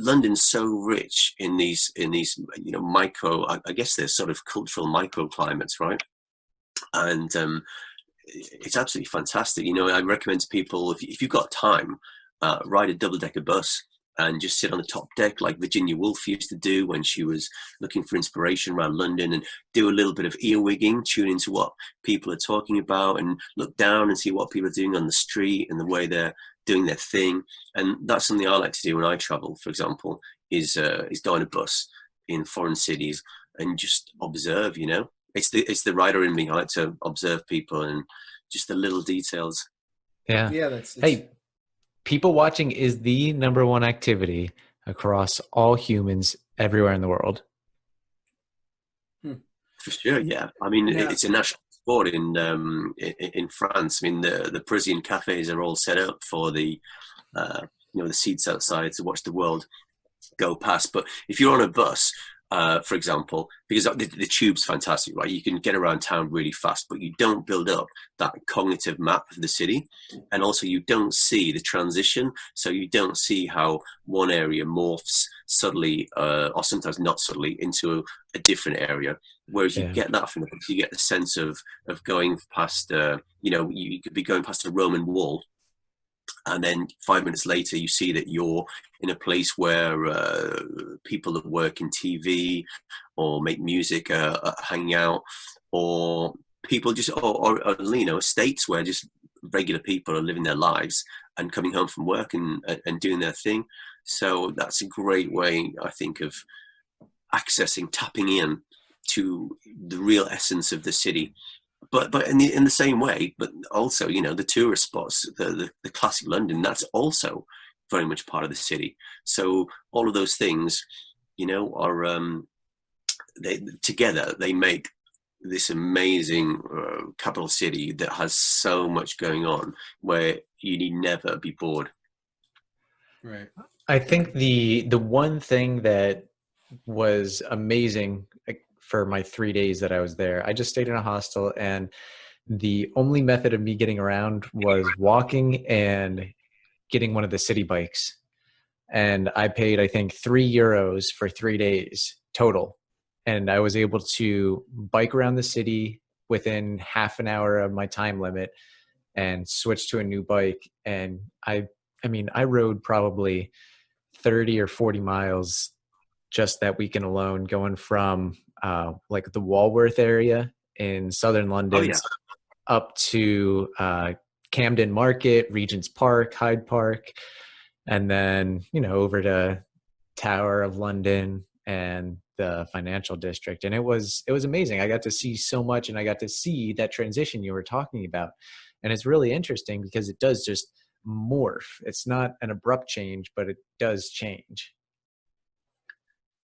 London's so rich in these micro, I guess they're sort of cultural microclimates, right? And it's absolutely fantastic. I recommend to people, if you've got time, ride a double-decker bus and just sit on the top deck like Virginia Woolf used to do when she was looking for inspiration around London, and do a little bit of earwigging, tune into what people are talking about, and look down and see what people are doing on the street and the way they're doing their thing. And that's something I like to do when I travel, for example, is go on a bus in foreign cities and just observe. It's the writer in me. I like to observe people and just the little details. Yeah. Yeah, Hey, people watching is the number one activity across all humans everywhere in the world. For sure, yeah. I mean, it's a national sport in France. I mean, the Parisian cafes are all set up for the seats outside to watch the world go past. But if you're on a bus, for example, because the tube's fantastic, right? You can get around town really fast, but you don't build up that cognitive map of the city. And also you don't see the transition. So you don't see how one area morphs subtly, or sometimes not subtly, into a different area. Whereas you get that from the books, you get the sense of going past, you could be going past a Roman wall, and then 5 minutes later, you see that you're in a place where people that work in TV or make music are hanging out, or people just, or estates where just regular people are living their lives and coming home from work and doing their thing. So that's a great way, I think, of tapping in to the real essence of the city. But in the same way, but also, the tourist spots, the classic London, that's also very much part of the city. So all of those things, are they make this amazing capital city that has so much going on, where you need never be bored. Right. I think the one thing that was amazing for my 3 days that I was there, I just stayed in a hostel, and the only method of me getting around was walking and getting one of the city bikes. And I paid, I think, €3 for 3 days total. And I was able to bike around the city within half an hour of my time limit and switch to a new bike. And I rode probably 30 or 40 miles just that weekend alone, going from like the Walworth area in southern London up to Camden Market, Regent's Park, Hyde Park, and then over to Tower of London and the financial district. And it was amazing. I got to see so much, and I got to see that transition you were talking about. And it's really interesting because it does just morph. It's not an abrupt change, but it does change.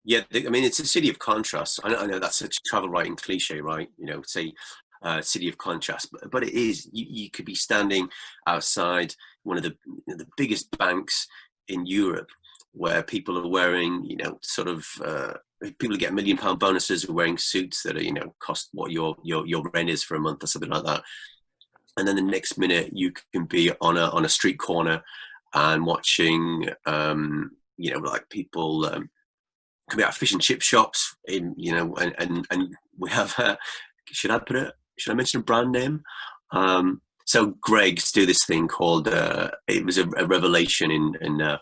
Yeah, it's a city of contrast. I know that's such a travel writing cliche, right? Say city of contrast, but it is. You could be standing outside one of the biggest banks in Europe, where people are wearing, people who get £1 million bonuses are wearing suits that are, cost what your rent is for a month or something like that. And then the next minute you can be on a street corner and watching, like people coming out of fish and chip shops and we have, should I mention a brand name? So Greggs do this thing called, it was a revelation in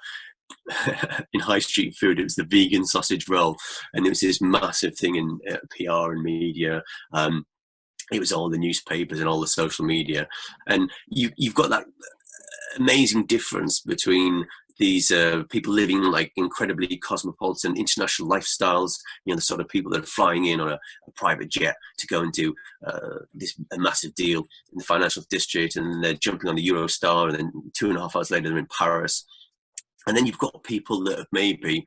high street food. It was the vegan sausage roll, and it was this massive thing in PR and media. It was all the newspapers and all the social media, and you've got that amazing difference between these people living like incredibly cosmopolitan international lifestyles, the sort of people that are flying in on a private jet to go and do a massive deal in the financial district, and then they're jumping on the Eurostar, and then 2.5 hours later they're in Paris. And then you've got people that have maybe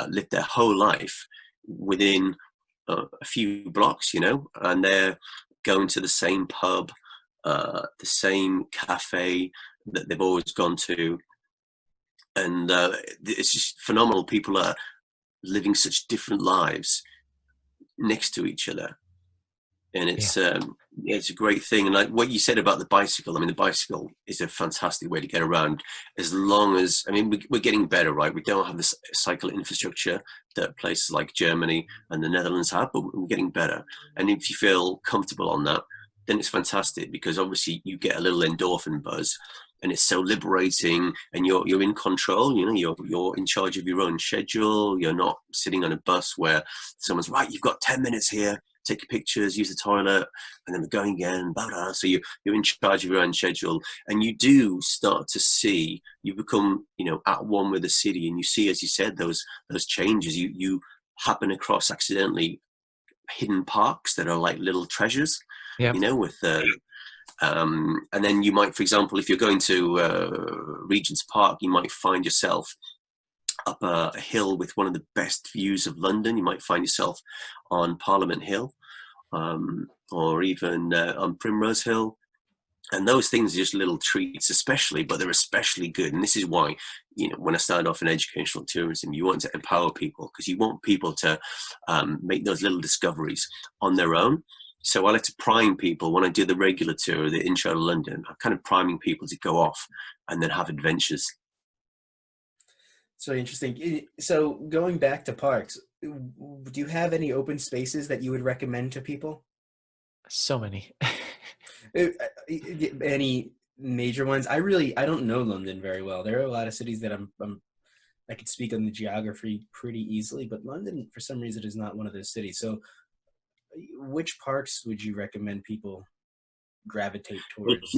lived their whole life within a few blocks, and they're going to the same pub, the same cafe that they've always gone to. And it's just phenomenal. People are living such different lives next to each other. and it's a great thing. And like what you said about the bicycle, I mean, the bicycle is a fantastic way to get around, as long as, I mean, we're getting better, right? We don't have this cycle infrastructure that places like Germany and the Netherlands have, but we're getting better. And if you feel comfortable on that, then it's fantastic, because obviously you get a little endorphin buzz, and it's so liberating, and you're in control. You know, you're in charge of your own schedule. You're not sitting on a bus where someone's right, you've got 10 minutes here, take your pictures, use the toilet, and then we're going again, blah, blah. So you're in charge of your own schedule, and you do start to see, you become, you know, at one with the city, and you see, as you said, those changes. You happen across accidentally hidden parks that are like little treasures, Yeah. you know, with and then you might, for example, if you're going to Regent's Park, you might find yourself up a hill with one of the best views of London. You might find yourself on Parliament Hill, or even on Primrose Hill. And those things are just little treats, especially, but they're especially good. And this is why, you know, when I started off in educational tourism, you want to empower people, because you want people to make those little discoveries on their own. So I like to prime people when I do the regular tour, the intro to London. I'm kind of priming people to go off and then have adventures. So interesting. So going back to parks, do you have any open spaces that you would recommend to people? So many. Any major ones? I don't know London very well. There are a lot of cities that I could speak on the geography pretty easily, but London, for some reason, is not one of those cities. So which parks would you recommend people gravitate towards?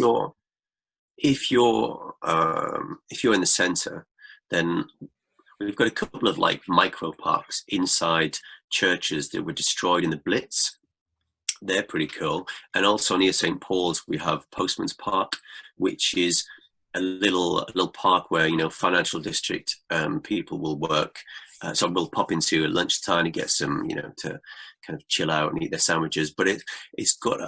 If you're in the center, then we've got a couple of like micro parks inside churches that were destroyed in the Blitz. They're pretty cool. And also near St. Paul's, we have Postman's Park, which is a little park where, you know, financial district people will work. So we'll pop into at lunchtime and get some, you know, to kind of chill out and eat their sandwiches. But it's got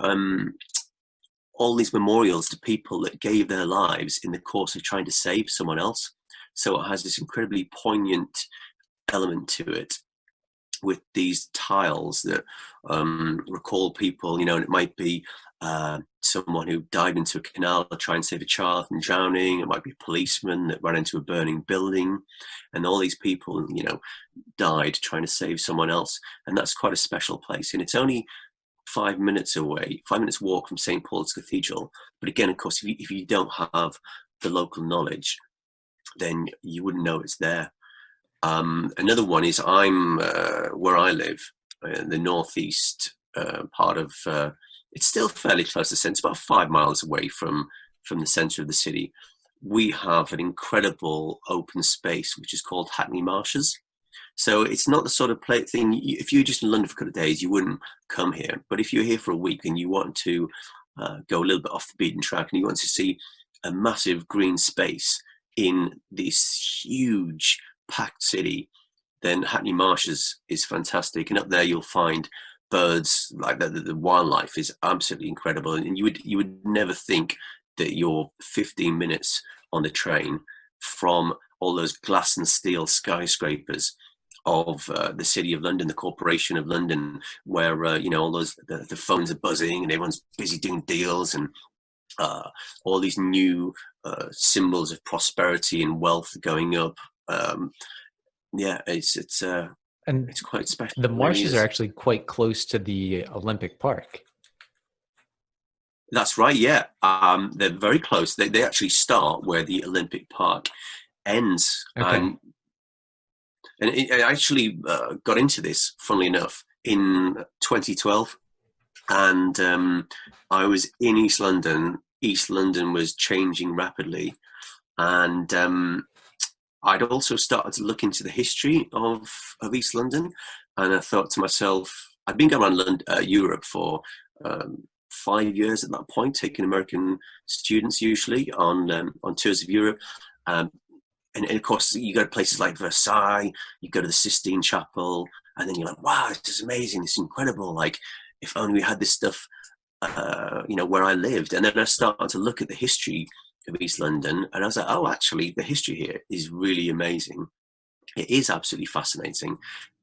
all these memorials to people that gave their lives in the course of trying to save someone else. So it has this incredibly poignant element to it, with these tiles that recall people, you know, and it might be someone who died into a canal to try and save a child from drowning. It might be a policeman that ran into a burning building, and all these people, you know, died trying to save someone else. And that's quite a special place. And it's only 5 minutes away, 5 minutes walk from St. Paul's Cathedral. But again, of course, if you don't have the local knowledge, then you wouldn't know it's there. Another one is I'm where I live, the northeast part of. It's still fairly close to the centre, about 5 miles away from the centre of the city. We have an incredible open space which is called Hackney Marshes. So it's not the sort of thing. If you're just in London for a couple of days, you wouldn't come here. But if you're here for a week and you want to go a little bit off the beaten track and you want to see a massive green space in this huge packed city, then Hackney Marshes is fantastic. And up there you'll find birds, like the wildlife is absolutely incredible. And you would never think that you're 15 minutes on the train from all those glass and steel skyscrapers of the City of London, the Corporation of London, where you know, all those the phones are buzzing and everyone's busy doing deals, and all these new symbols of prosperity and wealth going up. Yeah, it's quite special. The marshes are actually quite close to the Olympic Park. That's right. Yeah, they're very close. They actually start where the Olympic Park ends. Okay. And I actually got into this, funnily enough, in 2012, and I was in East London. East London was changing rapidly, and I'd also started to look into the history of East London, and I thought to myself, I'd been going around Europe for 5 years at that point, taking American students usually on tours of Europe. And of course, you go to places like Versailles, you go to the Sistine Chapel, and then you're like, wow, this is amazing, this is incredible. Like, if only we had this stuff, you know, where I lived. And then I started to look at the history of East London, and I was like, oh, actually, the history here is really amazing. It is absolutely fascinating.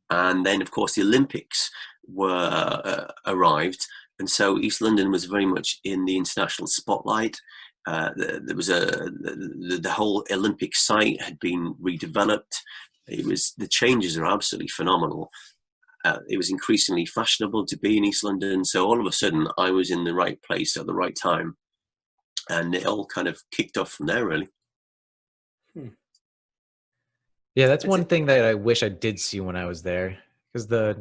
And then, of course, the Olympics were arrived, And so East London was very much in the international spotlight. There was the whole Olympic site had been redeveloped. The changes are absolutely phenomenal. It was increasingly fashionable to be in East London. So all of a sudden I was in the right place at the right time. And it all kind of kicked off from there, really. Yeah, that's one thing that I wish I did see when I was there, because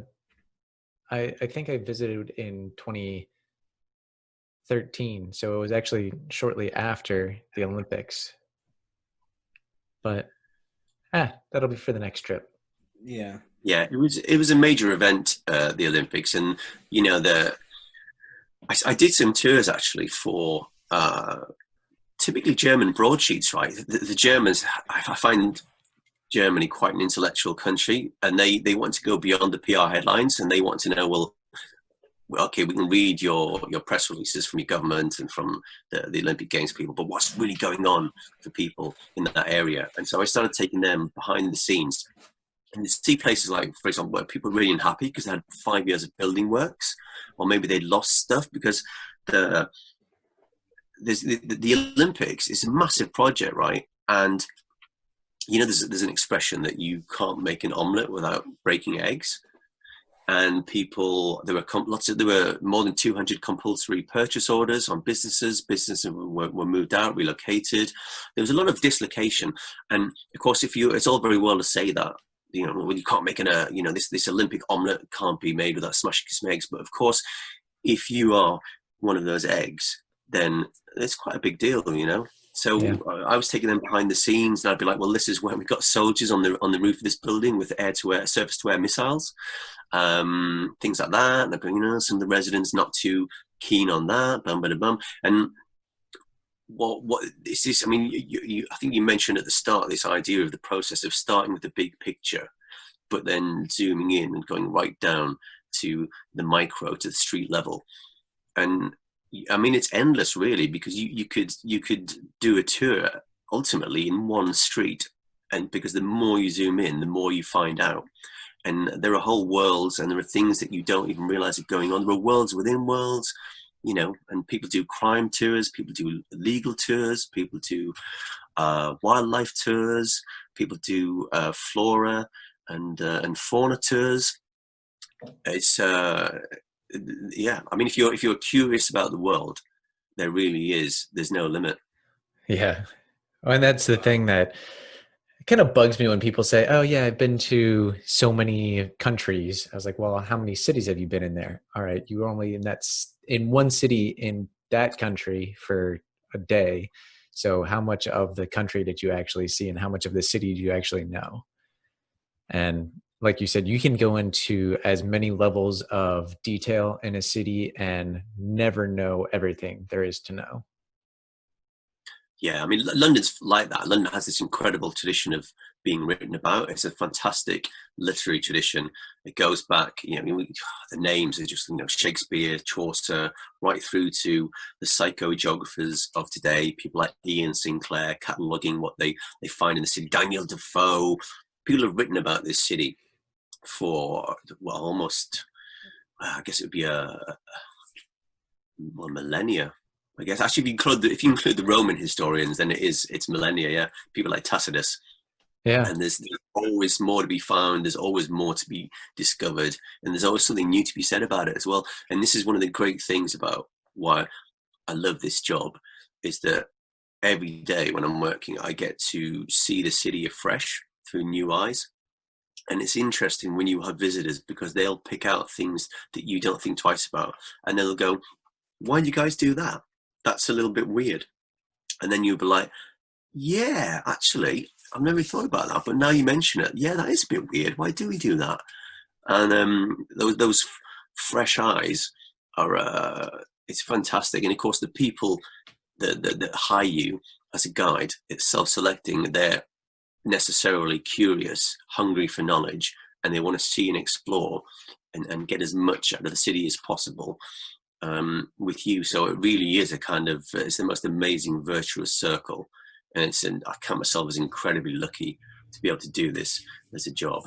I think I visited in 2013, so it was actually shortly after the Olympics. But that'll be for the next trip. Yeah. Yeah, it was a major event, the Olympics, and you know I did some tours actually for typically German broadsheets, right? The Germans, I find Germany quite an intellectual country, and they want to go beyond the PR headlines, and they want to know, well, okay, we can read your press releases from your government and from the Olympic Games people, but what's really going on for people in that area? And so I started taking them behind the scenes. And you see places like, for example, where people are really unhappy because they had 5 years of building works, or maybe they lost stuff because the Olympics is a massive project, right? And you know, there's an expression that you can't make an omelette without breaking eggs. And there were more than 200 compulsory purchase orders on businesses. Businesses were moved out, relocated. There was a lot of dislocation. And of course, it's all very well to say that, you know, well, you can't make this Olympic omelette can't be made without smashing some eggs. But of course, if you are one of those eggs, then it's quite a big deal, you know. So yeah. I was taking them behind the scenes, and I'd be like, well, this is where we've got soldiers on the roof of this building with surface-to-air missiles, things like that. And they're going, you know, some of the residents not too keen on that, bum. And what is this? I mean, I think you mentioned at the start this idea of the process of starting with the big picture, but then zooming in and going right down to the micro, to the street level. And I mean, it's endless, really, because you could do a tour ultimately in one street, and because the more you zoom in, the more you find out, and there are whole worlds, and there are things that you don't even realize are going on. There are worlds within worlds, you know, and people do crime tours, people do legal tours, people do wildlife tours, people do flora and fauna tours. It's yeah, I mean, if you're curious about the world, there's no limit. Yeah. And that's the thing that kind of bugs me when people say, oh yeah, I've been to so many countries. I was like, well, how many cities have you been in there? All right, you were only in one city in that country for a day. So how much of the country did you actually see, and how much of the city do you actually know? And like you said, you can go into as many levels of detail in a city and never know everything there is to know. Yeah, I mean, London's like that. London has this incredible tradition of being written about. It's a fantastic literary tradition. It goes back, you know, the names are just, you know, Shakespeare, Chaucer, right through to the psychogeographers of today, people like Ian Sinclair, cataloguing what they find in the city. Daniel Defoe. People have written about this city for, well, almost, I guess it would be millennia. I guess actually, if you include the Roman historians, then it's millennia. Yeah, people like Tacitus. Yeah, and there's always more to be found. There's always more to be discovered, and there's always something new to be said about it as well. And this is one of the great things about why I love this job, is that every day when I'm working, I get to see the city afresh through new eyes. And it's interesting when you have visitors, because they'll pick out things that you don't think twice about, and they'll go, "Why do you guys do that? That's a little bit weird." And then you'll be like, "Yeah, actually, I've never thought about that, but now you mention it, yeah, that is a bit weird. Why do we do that?" And those fresh eyes are it's fantastic. And of course, the people that hire you as a guide, it's self-selecting. They're necessarily curious, hungry for knowledge, and they want to see and explore and get as much out of the city as possible with you. So it really is it's the most amazing virtuous circle, and I count myself as incredibly lucky to be able to do this as a job.